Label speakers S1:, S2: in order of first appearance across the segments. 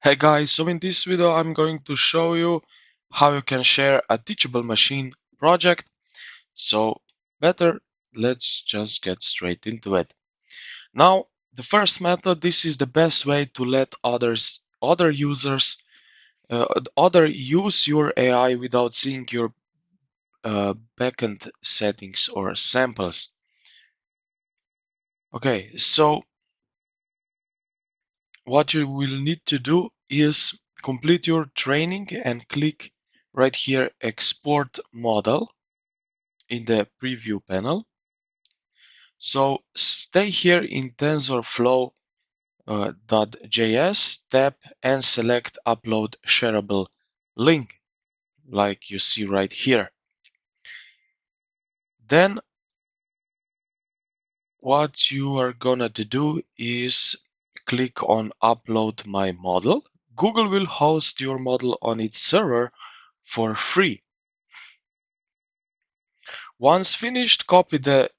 S1: Hey guys, so in this video I'm going to show you how you can share a Teachable Machine project. So better, let's just get straight into it. Now, the first method, this is the best way to let other users, other use your AI without seeing your backend settings or samples. Okay, so what you will need to do is complete your training and click right here export model in the preview panel. So stay here in TensorFlow .js tab and select upload shareable link like you see right here. Then what you are gonna to do is click on upload my model. Google will host your model on its server for free. Once finished, copy the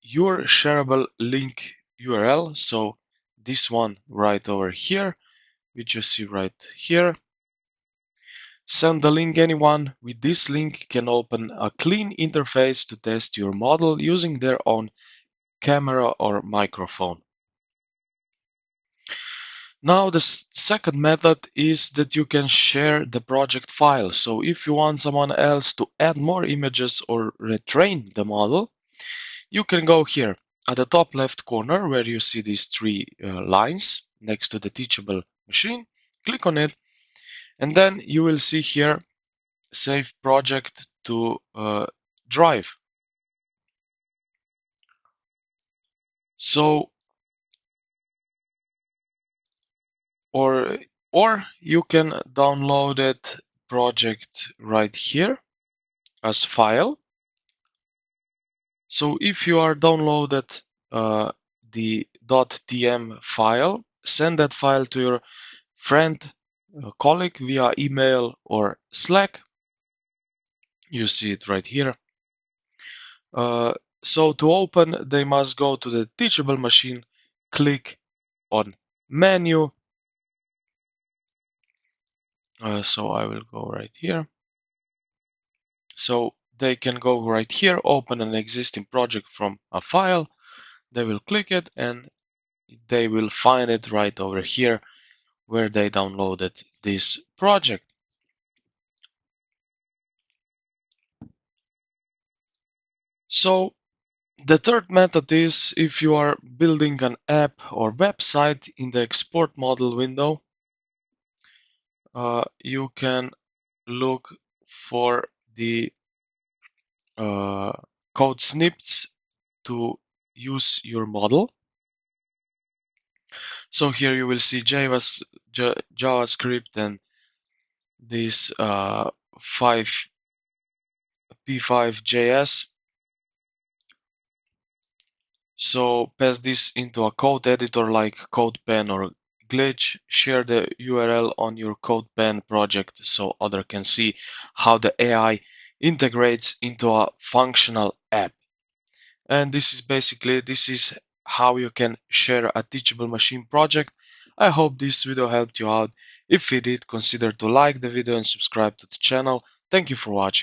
S1: your shareable link URL. So this one right over here, which you see right here. Send the link. Anyone with this link can open a clean interface to test your model using their own camera or microphone. Now the second method is that you can share the project file. So if you want someone else to add more images or retrain the model, you can go here at the top left corner where you see these three lines next to the Teachable Machine. Click on it, and then you will see here Save Project to Drive. So, or you can download it project right here as file. So if you are downloaded the .tm file, send that file to your friend, colleague via email or Slack. You see it right here. So to open, they must go to the Teachable Machine, click on Menu. So I will go right here. So they can go right here, open an existing project from a file. They will click it and they will find it right over here where they downloaded this project. So the third method is if you are building an app or website in the export model window, you can look for the code snippets to use your model. So here you will see JavaScript and this P5.js. So pass this into a code editor like CodePen or Glitch. Share the URL on your CodePen project so others can see how the AI integrates into a functional app. And this is how you can share a Teachable Machine project. I hope this video helped you out. If it did, consider to like the video and subscribe to the channel. Thank you for watching.